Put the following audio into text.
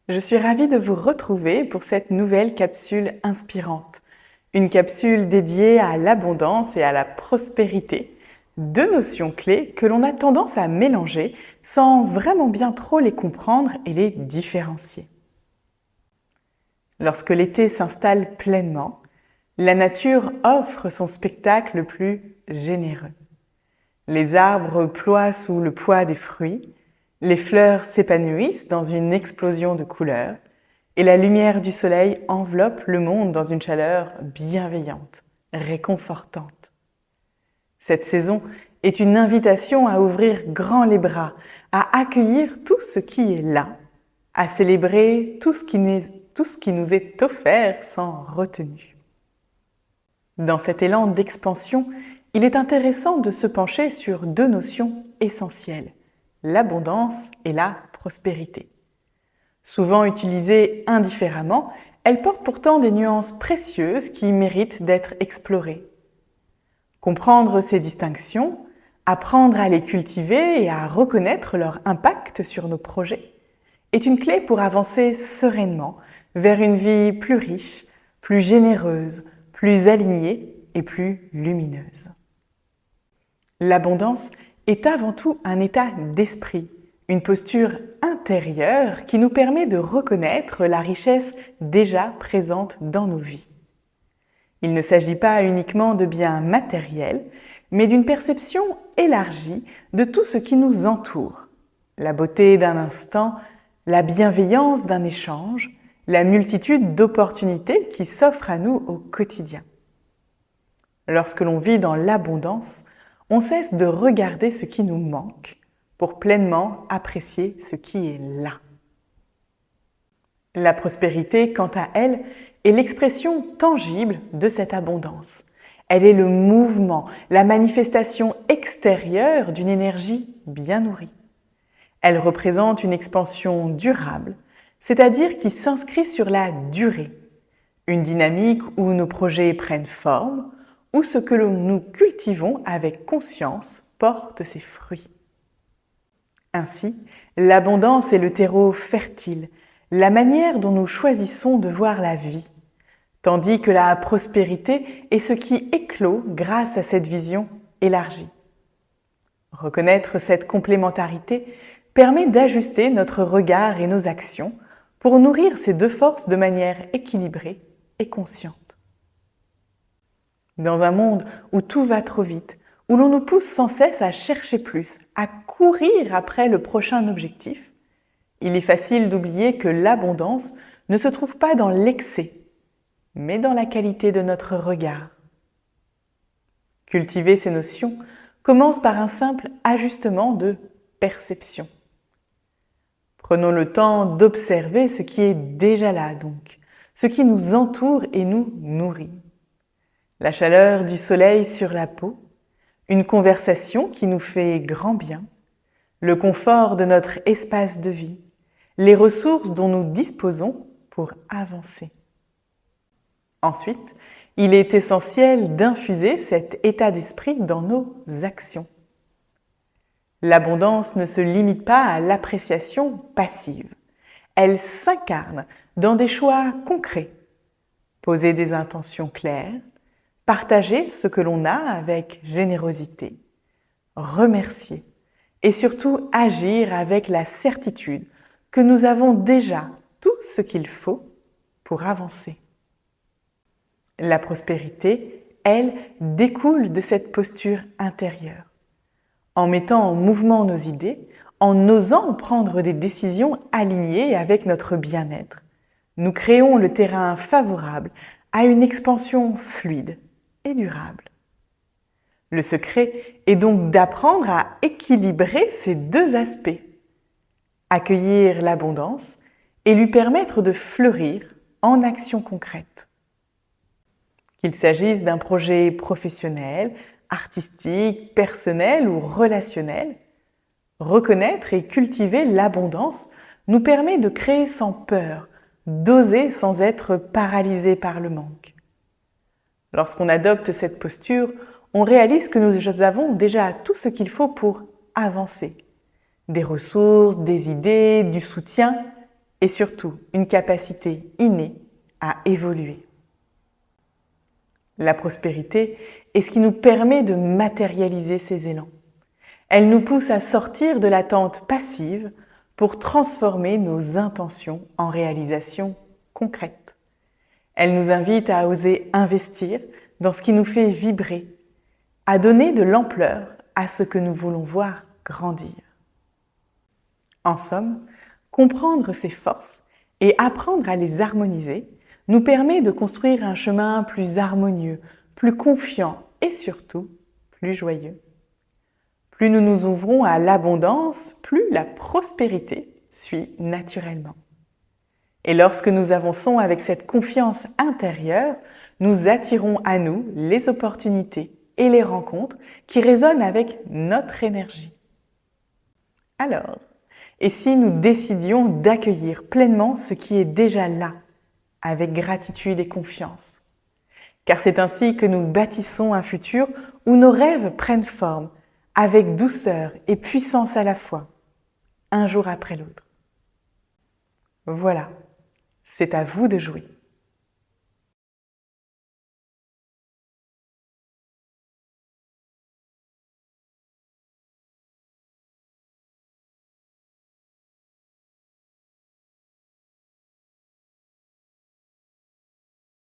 Je suis ravie de vous retrouver pour cette nouvelle capsule inspirante. Une capsule dédiée à l'abondance et à la prospérité, deux notions clés que l'on a tendance à mélanger sans vraiment bien trop les comprendre et les différencier. Lorsque l'été s'installe pleinement, la nature offre son spectacle le plus généreux. Les arbres ploient sous le poids des fruits, les fleurs s'épanouissent dans une explosion de couleurs et la lumière du soleil enveloppe le monde dans une chaleur bienveillante, réconfortante. Cette saison est une invitation à ouvrir grand les bras, à accueillir tout ce qui est là, à célébrer tout ce qui nous est offert sans retenue. Dans cet élan d'expansion, il est intéressant de se pencher sur deux notions essentielles, l'abondance et la prospérité. Souvent utilisées indifféremment, elles portent pourtant des nuances précieuses qui méritent d'être explorées. Comprendre ces distinctions, apprendre à les cultiver et à reconnaître leur impact sur nos projets, est une clé pour avancer sereinement vers une vie plus riche, plus généreuse, plus alignée et plus lumineuse. L'abondance est avant tout un état d'esprit, une posture intérieure qui nous permet de reconnaître la richesse déjà présente dans nos vies. Il ne s'agit pas uniquement de biens matériels, mais d'une perception élargie de tout ce qui nous entoure. La beauté d'un instant, la bienveillance d'un échange, la multitude d'opportunités qui s'offrent à nous au quotidien. Lorsque l'on vit dans l'abondance, on cesse de regarder ce qui nous manque pour pleinement apprécier ce qui est là. La prospérité, quant à elle, est l'expression tangible de cette abondance. Elle est le mouvement, la manifestation extérieure d'une énergie bien nourrie. Elle représente une expansion durable, c'est-à-dire qui s'inscrit sur la durée, une dynamique où nos projets prennent forme, où ce que nous cultivons avec conscience porte ses fruits. Ainsi, l'abondance est le terreau fertile, la manière dont nous choisissons de voir la vie, tandis que la prospérité est ce qui éclot grâce à cette vision élargie. Reconnaître cette complémentarité permet d'ajuster notre regard et nos actions pour nourrir ces deux forces de manière équilibrée et consciente. Dans un monde où tout va trop vite, où l'on nous pousse sans cesse à chercher plus, à courir après le prochain objectif, il est facile d'oublier que l'abondance ne se trouve pas dans l'excès, mais dans la qualité de notre regard. Cultiver ces notions commence par un simple ajustement de perception. Prenons le temps d'observer ce qui est déjà là donc, ce qui nous entoure et nous nourrit. La chaleur du soleil sur la peau, une conversation qui nous fait grand bien, le confort de notre espace de vie, les ressources dont nous disposons pour avancer. Ensuite, il est essentiel d'infuser cet état d'esprit dans nos actions. L'abondance ne se limite pas à l'appréciation passive. Elle s'incarne dans des choix concrets. Poser des intentions claires, partager ce que l'on a avec générosité, remercier et surtout agir avec la certitude que nous avons déjà tout ce qu'il faut pour avancer. La prospérité, elle, découle de cette posture intérieure. En mettant en mouvement nos idées, en osant prendre des décisions alignées avec notre bien-être, nous créons le terrain favorable à une expansion fluide et durable. Le secret est donc d'apprendre à équilibrer ces deux aspects, accueillir l'abondance et lui permettre de fleurir en actions concrètes. Qu'il s'agisse d'un projet professionnel, artistique, personnel ou relationnel, reconnaître et cultiver l'abondance nous permet de créer sans peur, d'oser sans être paralysé par le manque. Lorsqu'on adopte cette posture, on réalise que nous avons déjà tout ce qu'il faut pour avancer. Des ressources, des idées, du soutien et surtout une capacité innée à évoluer. La prospérité est ce qui nous permet de matérialiser ces élans. Elle nous pousse à sortir de l'attente passive pour transformer nos intentions en réalisations concrètes. Elle nous invite à oser investir dans ce qui nous fait vibrer, à donner de l'ampleur à ce que nous voulons voir grandir. En somme, comprendre ces forces et apprendre à les harmoniser nous permet de construire un chemin plus harmonieux, plus confiant et surtout plus joyeux. Plus nous nous ouvrons à l'abondance, plus la prospérité suit naturellement. Et lorsque nous avançons avec cette confiance intérieure, nous attirons à nous les opportunités et les rencontres qui résonnent avec notre énergie. Alors, et si nous décidions d'accueillir pleinement ce qui est déjà là, avec gratitude et confiance? Car c'est ainsi que nous bâtissons un futur où nos rêves prennent forme, avec douceur et puissance à la fois, un jour après l'autre. Voilà, c'est à vous de jouer.